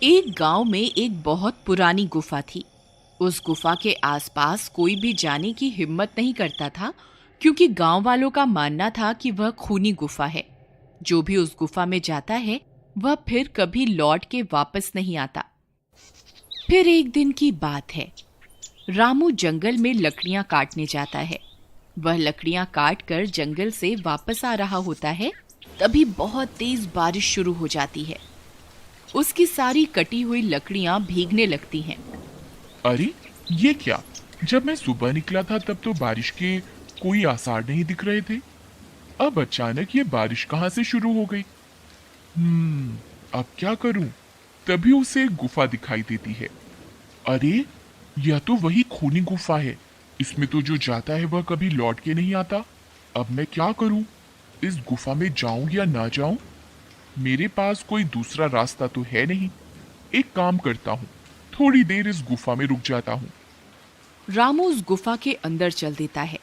एक गांव में एक बहुत पुरानी गुफा थी। उस गुफा के आसपास कोई भी जाने की हिम्मत नहीं करता था, क्योंकि गांव वालों का मानना था कि वह खूनी गुफा है। जो भी उस गुफा में जाता है वह फिर कभी लौट के वापस नहीं आता। फिर एक दिन की बात है। रामू जंगल में लकड़ियां काटने जाता है। वह लकड़ियां काट कर जंगल से वापस आ रहा होता है। तभी बहुत तेज बारिश शुरू हो जाती है। उसकी सारी कटी हुई लकड़ियां भीगने लगती हैं। अरे ये क्या? जब मैं सुबह निकला था तब तो बारिश के कोई आसार नहीं दिख रहे थे। अब अचानक ये बारिश कहाँ से शुरू हो गई? अब क्या करूं? तभी उसे एक गुफा दिखाई देती है। अरे यह तो वही खूनी गुफा है। इसमें तो जो जाता है वह कभी लौट के नहीं आता। अब मैं क्या करूं? इस गुफा में जाऊं या ना जाऊं? मेरे पास कोई दूसरा रास्ता तो है नहीं। एक काम करता हूँ, थोड़ी देर इस गुफा में रुक जाता हूँ। रामू उस गुफा के अंदर चल देता है।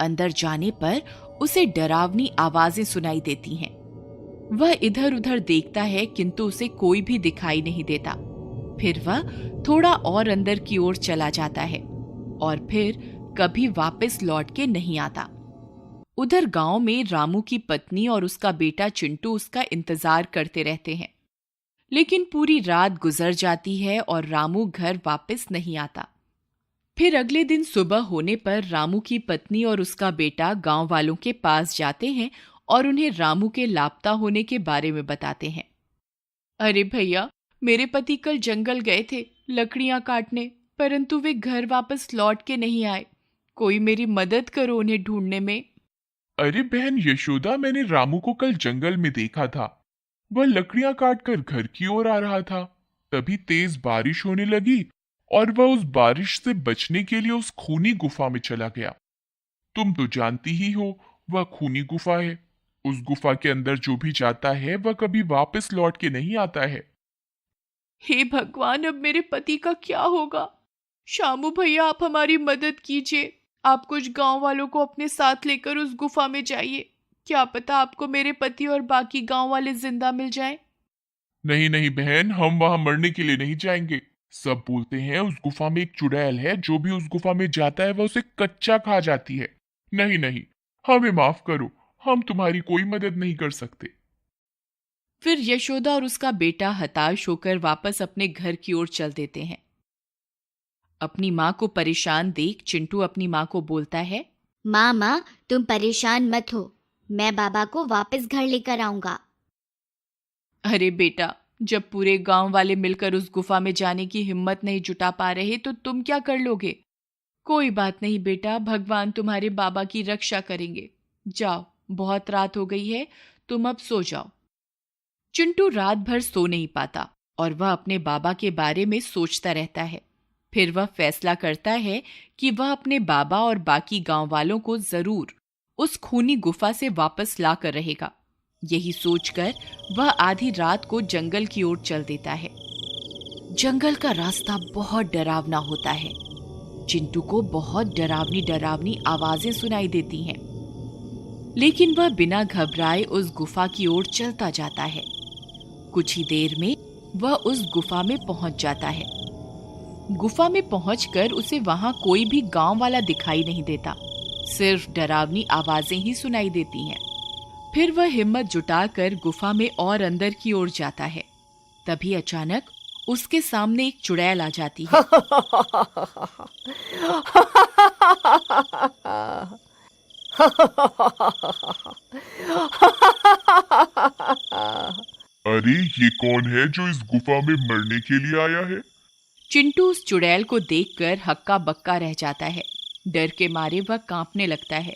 अंदर जाने पर उसे डरावनी आवाजें सुनाई देती हैं। वह इधर उधर देखता है, किंतु उसे कोई भी दिखाई नहीं देता। फिर वह थोड़ा और अंदर की ओर चला जाता है और फिर कभी वापस लौट के नहीं आता। उधर गांव में रामू की पत्नी और उसका बेटा चिंटू उसका इंतजार करते रहते हैं। लेकिन पूरी रात गुजर जाती है और रामू घर वापस नहीं आता। फिर अगले दिन सुबह होने पर रामू की पत्नी और उसका बेटा गांव वालों के पास जाते हैं और उन्हें रामू के लापता होने के बारे में बताते हैं। अरे भैया, मेरे पति कल जंगल गए थे लकड़ियां काटने, परंतु वे घर वापस लौट के नहीं आए। कोई मेरी मदद करो उन्हें ढूंढने में। अरे बहन यशोदा, मैंने रामू को कल जंगल में देखा था। वह लकड़ियां काटकर घर की ओर आ रहा था। तभी तेज बारिश होने लगी और वह उस बारिश से बचने के लिए उस खूनी गुफा में चला गया। तुम तो जानती ही हो, वह खूनी गुफा है। उस गुफा के अंदर जो भी जाता है वह कभी वापस लौट के नहीं आता है। हे भगवान, अब मेरे पति का क्या होगा? शामू भैया, आप हमारी मदद कीजिए। आप कुछ गांव वालों को अपने साथ लेकर उस गुफा में जाइए। क्या पता आपको मेरे पति और बाकी गांव वाले जिंदा मिल जाएं। नहीं नहीं बहन, हम वहां मरने के लिए नहीं जाएंगे। सब बोलते हैं उस गुफा में एक चुड़ैल है, जो भी उस गुफा में जाता है वह उसे कच्चा खा जाती है। नहीं नहीं, हमें माफ करो, हम तुम्हारी कोई मदद नहीं कर सकते। फिर यशोदा और उसका बेटा हताश होकर वापस अपने घर की ओर चल देते हैं। अपनी माँ को परेशान देख चिंटू अपनी माँ को बोलता है। माँ माँ, तुम परेशान मत हो, मैं बाबा को वापस घर लेकर आऊंगा। अरे बेटा, जब पूरे गांव वाले मिलकर उस गुफा में जाने की हिम्मत नहीं जुटा पा रहे तो तुम क्या कर लोगे? कोई बात नहीं बेटा, भगवान तुम्हारे बाबा की रक्षा करेंगे। जाओ, बहुत रात हो गई है, तुम अब सो जाओ। चिंटू रात भर सो नहीं पाता और वह अपने बाबा के बारे में सोचता रहता है। फिर वह फैसला करता है कि वह अपने बाबा और बाकी गांव वालों को जरूर उस खूनी गुफा से वापस ला कर रहेगा। यही सोचकर वह आधी रात को जंगल की ओर चल देता है। जंगल का रास्ता बहुत डरावना होता है। चिंटू को बहुत डरावनी डरावनी आवाजें सुनाई देती हैं, लेकिन वह बिना घबराए उस गुफा की ओर चलता जाता है। कुछ ही देर में वह उस गुफा में पहुंच जाता है। गुफा में पहुंचकर उसे वहां कोई भी गांव वाला दिखाई नहीं देता, सिर्फ डरावनी आवाजें ही सुनाई देती हैं। फिर वह हिम्मत जुटाकर गुफा में और अंदर की ओर जाता है। तभी अचानक उसके सामने एक चुड़ैल आ जाती है। अरे ये कौन है जो इस गुफा में मरने के लिए आया है? चिंटू उस चुड़ैल को देखकर हक्का बक्का रह जाता है। डर के मारे वह कांपने लगता है।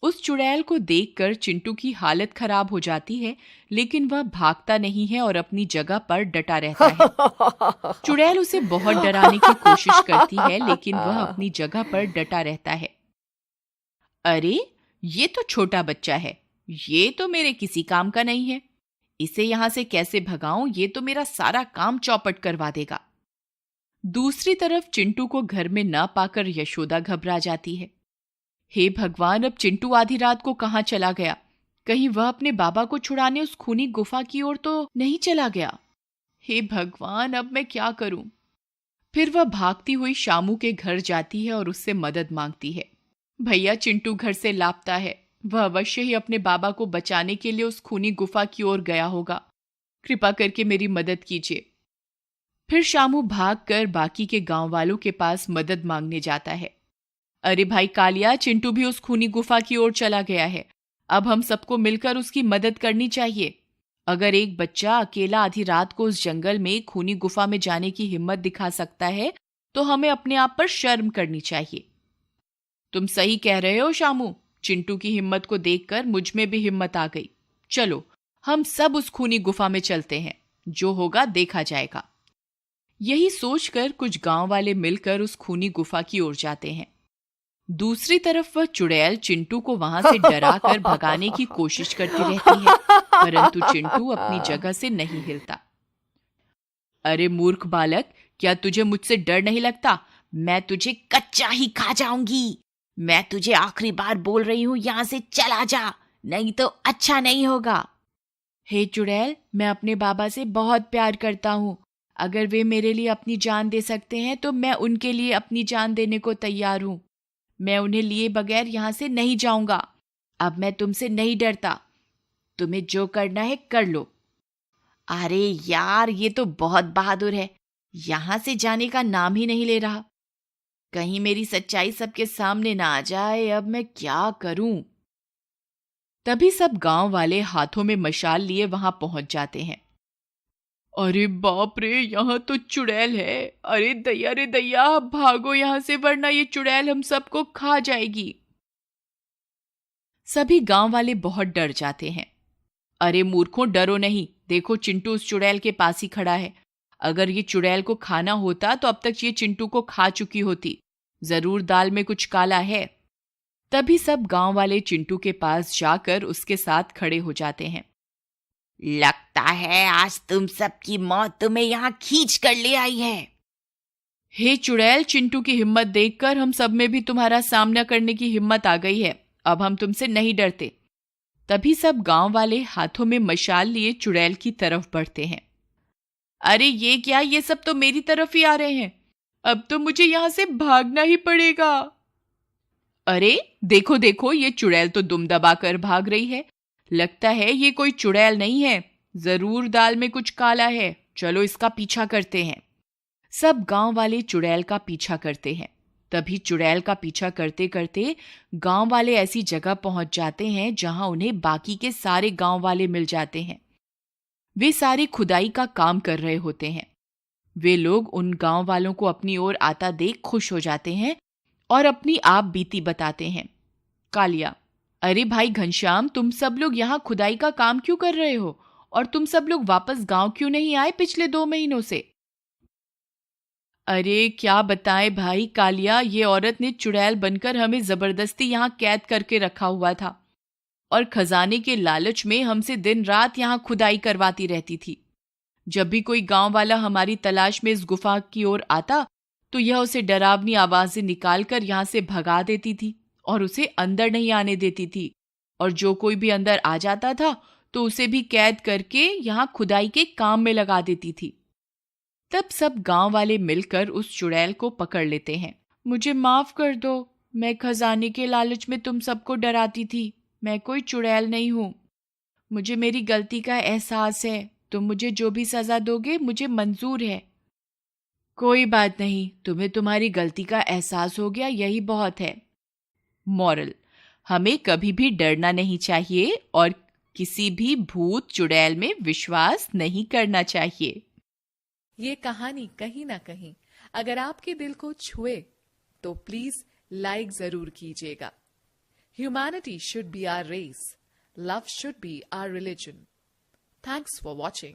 उस चुड़ैल को देखकर चिंटू की हालत खराब हो जाती है, लेकिन वह भागता नहीं है और अपनी जगह पर डटा रहता है। चुड़ैल उसे बहुत डराने की कोशिश करती है, लेकिन वह अपनी जगह पर डटा रहता है। अरे, ये तो छोटा बच्चा है, ये तो मेरे किसी काम का नहीं है। इसे यहां से कैसे भगाऊं? ये तो मेरा सारा काम चौपट करवा देगा। दूसरी तरफ चिंटू को घर में न पाकर यशोदा घबरा जाती है। हे भगवान, अब चिंटू आधी रात को कहां चला गया? कहीं वह अपने बाबा को छुड़ाने उस खूनी गुफा की ओर तो नहीं चला गया। हे भगवान, अब मैं क्या करूं? फिर वह भागती हुई शामू के घर जाती है और उससे मदद मांगती है। भैया, चिंटू घर से लापता है। वह अवश्य ही अपने बाबा को बचाने के लिए उस खूनी गुफा की ओर गया होगा। कृपा करके मेरी मदद कीजिए। फिर शामू भागकर बाकी के गांव वालों के पास मदद मांगने जाता है। अरे भाई कालिया, चिंटू भी उस खूनी गुफा की ओर चला गया है। अब हम सबको मिलकर उसकी मदद करनी चाहिए। अगर एक बच्चा अकेला आधी रात को उस जंगल में खूनी गुफा में जाने की हिम्मत दिखा सकता है तो हमें अपने आप पर शर्म करनी चाहिए। तुम सही कह रहे हो शामू। चिंटू की हिम्मत को देखकर मुझ में भी हिम्मत आ गई। चलो, हम सब उस खूनी गुफा में चलते हैं। जो होगा देखा जाएगा। यही सोचकर कुछ गांव वाले मिलकर उस खूनी गुफा की ओर जाते हैं। दूसरी तरफ वह चुड़ैल चिंटू को वहां से डराकर भगाने की कोशिश करती रहती है, परंतु चिंटू अपनी जगह से नहीं हिलता। अरे मूर्ख बालक, क्या तुझे मुझसे डर नहीं लगता? मैं तुझे कच्चा ही खा जाऊंगी। मैं तुझे आखिरी बार बोल रही हूं, यहां से चला जा, नहीं तो अच्छा नहीं होगा। हे चुड़ैल, मैं अपने बाबा से बहुत प्यार करता हूं। अगर वे मेरे लिए अपनी जान दे सकते हैं तो मैं उनके लिए अपनी जान देने को तैयार हूं। मैं उन्हें लिए बगैर यहां से नहीं जाऊंगा। अब मैं तुमसे नहीं डरता। तुम्हें जो करना है कर लो। अरे यार, ये तो बहुत बहादुर है। यहां से जाने का नाम ही नहीं ले रहा। कहीं मेरी सच्चाई सबके सामने ना आ जाए। अब मैं क्या करूं? तभी सब गांव वाले हाथों में मशाल लिए वहां पहुंच जाते हैं। अरे बाप रे, यहाँ तो चुड़ैल है। अरे दैया रे दैया, भागो यहाँ से वरना ये चुड़ैल हम सबको खा जाएगी। सभी गांव वाले बहुत डर जाते हैं। अरे मूर्खों, डरो नहीं। देखो, चिंटू उस चुड़ैल के पास ही खड़ा है। अगर ये चुड़ैल को खाना होता तो अब तक ये चिंटू को खा चुकी होती। जरूर दाल में कुछ काला है। तभी सब गांव वाले चिंटू के पास जाकर उसके साथ खड़े हो जाते हैं। लगता है आज तुम सबकी मौत तुम्हें यहाँ खींच कर ले आई है। हे चुड़ैल, चिंटू की हिम्मत देखकर हम सब में भी तुम्हारा सामना करने की हिम्मत आ गई है। अब हम तुमसे नहीं डरते। तभी सब गांव वाले हाथों में मशाल लिए चुड़ैल की तरफ बढ़ते हैं। अरे ये क्या, ये सब तो मेरी तरफ ही आ रहे हैं। अब तो मुझे यहां से भागना ही पड़ेगा। अरे देखो देखो, ये चुड़ैल तो दुम दबाकर भाग रही है। लगता है ये कोई चुड़ैल नहीं है, जरूर दाल में कुछ काला है। चलो इसका पीछा करते हैं। सब गांव वाले चुड़ैल का पीछा करते हैं। तभी चुड़ैल का पीछा करते करते गांव वाले ऐसी जगह पहुंच जाते हैं जहां उन्हें बाकी के सारे गांव वाले मिल जाते हैं। वे सारे खुदाई का काम कर रहे होते हैं। वे लोग उन गांव वालों को अपनी ओर आता देख खुश हो जाते हैं और अपनी आप बीती बताते हैं। कालिया, अरे भाई घनश्याम, तुम सब लोग यहाँ खुदाई का काम क्यों कर रहे हो? और तुम सब लोग वापस गांव क्यों नहीं आए पिछले 2 महीनों से? अरे क्या बताएं भाई कालिया, ये औरत ने चुड़ैल बनकर हमें जबरदस्ती यहाँ कैद करके रखा हुआ था और खजाने के लालच में हमसे दिन रात यहाँ खुदाई करवाती रहती थी। जब भी कोई गांव वाला हमारी तलाश में इस गुफा की ओर आता तो यह उसे डरावनी आवाजें निकालकर यहाँ से भगा देती थी और उसे अंदर नहीं आने देती थी। और जो कोई भी अंदर आ जाता था तो उसे भी कैद करके यहाँ खुदाई के काम में लगा देती थी। तब सब गांव वाले मिलकर उस चुड़ैल को पकड़ लेते हैं। मुझे माफ कर दो, मैं खजाने के लालच में तुम सबको डराती थी। मैं कोई चुड़ैल नहीं हूं। मुझे मेरी गलती का एहसास है। तुम मुझे जो भी सजा दोगे मुझे मंजूर है। कोई बात नहीं, तुम्हें तुम्हारी गलती का एहसास हो गया, यही बहुत है। मॉरल, हमें कभी भी डरना नहीं चाहिए और किसी भी भूत चुड़ैल में विश्वास नहीं करना चाहिए। ये कहानी कहीं ना कहीं अगर आपके दिल को छुए तो प्लीज लाइक जरूर कीजिएगा। Humanity should be our race, love should be our religion. Thanks for watching.